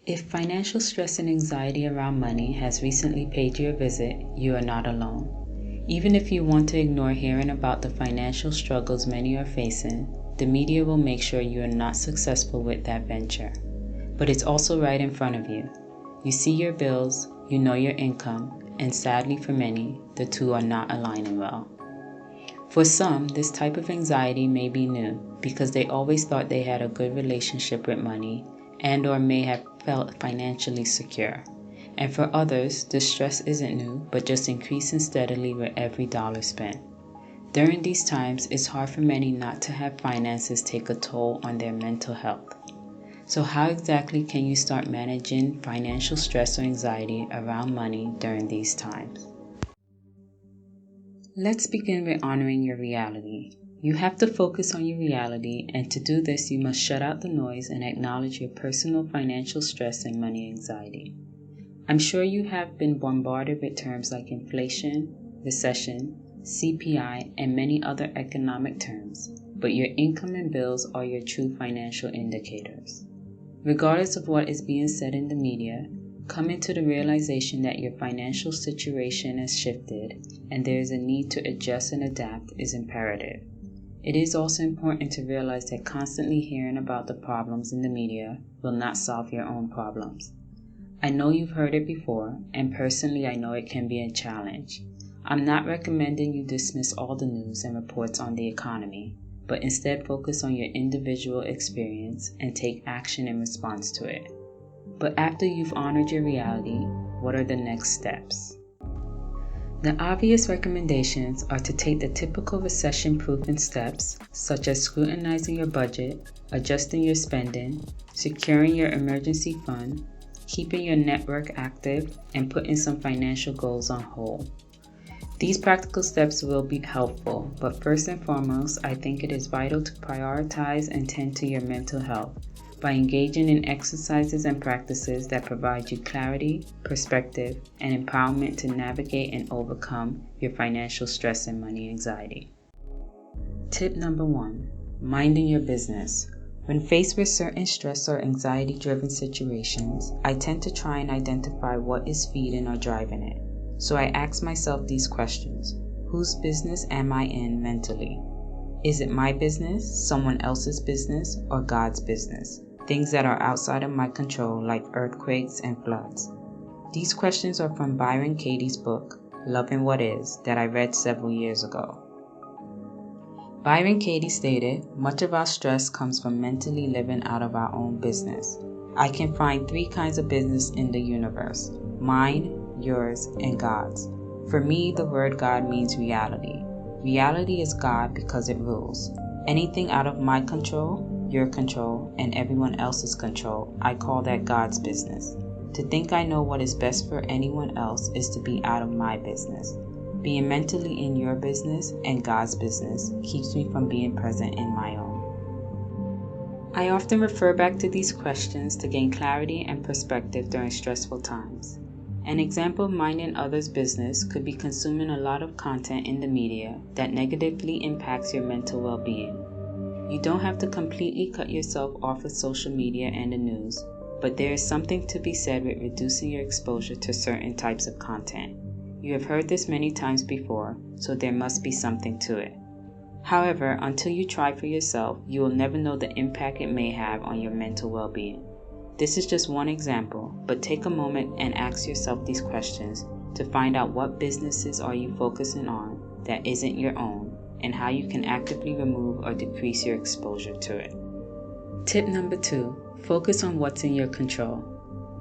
If financial stress and anxiety around money has recently paid you a visit, you are not alone. Even if you want to ignore hearing about the financial struggles many are facing, the media will make sure you are not successful with that venture. But it's also right in front of you. You see your bills, you know your income, and sadly for many, the two are not aligning well. For some, this type of anxiety may be new because they always thought they had a good relationship with money and or may have felt financially secure. And for others, the stress isn't new but just increasing steadily with every dollar spent. During these times, it's hard for many not to have finances take a toll on their mental health. So how exactly can you start managing financial stress or anxiety around money during these times? Let's begin with honoring your reality. You have to focus on your reality, and to do this, you must shut out the noise and acknowledge your personal financial stress and money anxiety. I'm sure you have been bombarded with terms like inflation, recession, CPI, and many other economic terms, but your income and bills are your true financial indicators. Regardless of what is being said in the media, coming to the realization that your financial situation has shifted and there is a need to adjust and adapt is imperative. It is also important to realize that constantly hearing about the problems in the media will not solve your own problems. I know you've heard it before, and personally I know it can be a challenge. I'm not recommending you dismiss all the news and reports on the economy, but instead focus on your individual experience and take action in response to it. But after you've honored your reality, what are the next steps? The obvious recommendations are to take the typical recession-proofing steps, such as scrutinizing your budget, adjusting your spending, securing your emergency fund, keeping your network active, and putting some financial goals on hold. These practical steps will be helpful, but first and foremost, I think it is vital to prioritize and tend to your mental health by engaging in exercises and practices that provide you clarity, perspective, and empowerment to navigate and overcome your financial stress and money anxiety. Tip number 1, minding your business. When faced with certain stress or anxiety-driven situations, I tend to try and identify what is feeding or driving it. So I ask myself these questions. Whose business am I in mentally? Is it my business, someone else's business, or God's business? Things that are outside of my control, like earthquakes and floods. These questions are from Byron Katie's book, Loving What Is, that I read several years ago. Byron Katie stated, much of our stress comes from mentally living out of our own business. I can find 3 kinds of business in the universe: mine, yours, and God's. For me, the word God means reality. Reality is God because it rules. Anything out of my control, your control, and everyone else's control, I call that God's business. To think I know what is best for anyone else is to be out of my business. Being mentally in your business and God's business keeps me from being present in my own. I often refer back to these questions to gain clarity and perspective during stressful times. An example of minding others' business could be consuming a lot of content in the media that negatively impacts your mental well-being. You don't have to completely cut yourself off of social media and the news, but there is something to be said with reducing your exposure to certain types of content. You have heard this many times before, so there must be something to it. However, until you try for yourself, you will never know the impact it may have on your mental well-being. This is just one example, but take a moment and ask yourself these questions to find out what businesses are you focusing on that isn't your own, and how you can actively remove or decrease your exposure to it. Tip number 2, focus on what's in your control.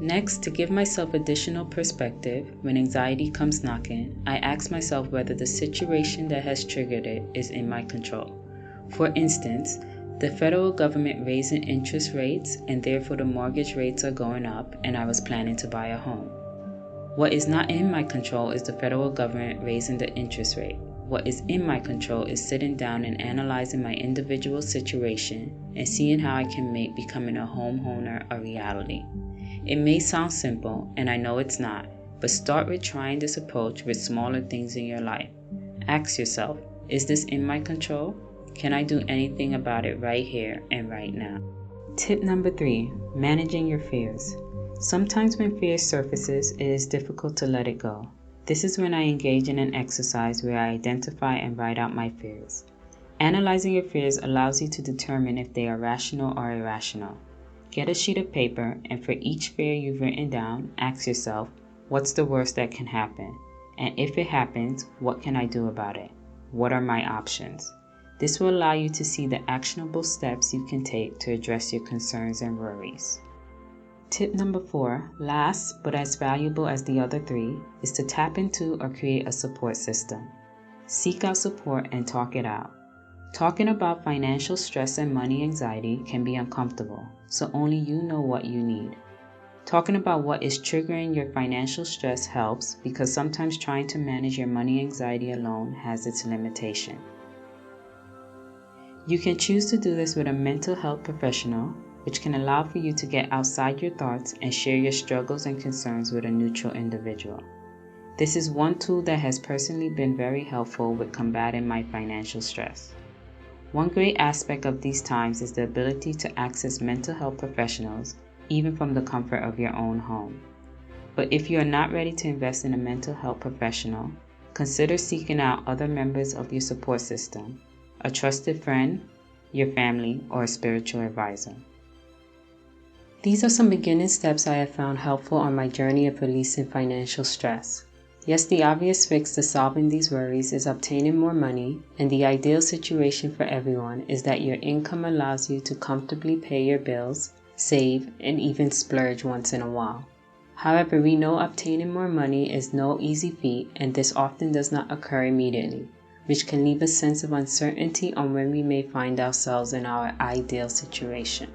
Next, to give myself additional perspective, when anxiety comes knocking, I ask myself whether the situation that has triggered it is in my control. For instance, the federal government raising interest rates and therefore the mortgage rates are going up, and I was planning to buy a home. What is not in my control is the federal government raising the interest rate. What is in my control is sitting down and analyzing my individual situation and seeing how I can make becoming a homeowner a reality. It may sound simple, and I know it's not, but start with trying this approach with smaller things in your life. Ask yourself, is this in my control? Can I do anything about it right here and right now? Tip number 3, managing your fears. Sometimes when fear surfaces, it is difficult to let it go. This is when I engage in an exercise where I identify and write out my fears. Analyzing your fears allows you to determine if they are rational or irrational. Get a sheet of paper, and for each fear you've written down, ask yourself, what's the worst that can happen? And if it happens, what can I do about it? What are my options? This will allow you to see the actionable steps you can take to address your concerns and worries. Tip number 4, last but as valuable as the other 3, is to tap into or create a support system. Seek out support and talk it out. Talking about financial stress and money anxiety can be uncomfortable, so only you know what you need. Talking about what is triggering your financial stress helps because sometimes trying to manage your money anxiety alone has its limitation. You can choose to do this with a mental health professional, which can allow for you to get outside your thoughts and share your struggles and concerns with a neutral individual. This is one tool that has personally been very helpful with combating my financial stress. One great aspect of these times is the ability to access mental health professionals, even from the comfort of your own home. But if you are not ready to invest in a mental health professional, consider seeking out other members of your support system, a trusted friend, your family, or a spiritual advisor. These are some beginning steps I have found helpful on my journey of releasing financial stress. Yes, the obvious fix to solving these worries is obtaining more money, and the ideal situation for everyone is that your income allows you to comfortably pay your bills, save, and even splurge once in a while. However, we know obtaining more money is no easy feat, and this often does not occur immediately, which can leave a sense of uncertainty on when we may find ourselves in our ideal situation.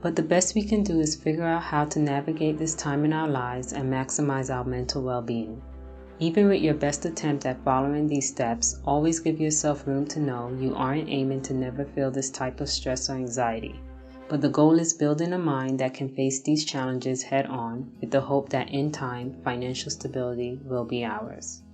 But the best we can do is figure out how to navigate this time in our lives and maximize our mental well-being. Even with your best attempt at following these steps, always give yourself room to know you aren't aiming to never feel this type of stress or anxiety. But the goal is building a mind that can face these challenges head on with the hope that in time, financial stability will be ours.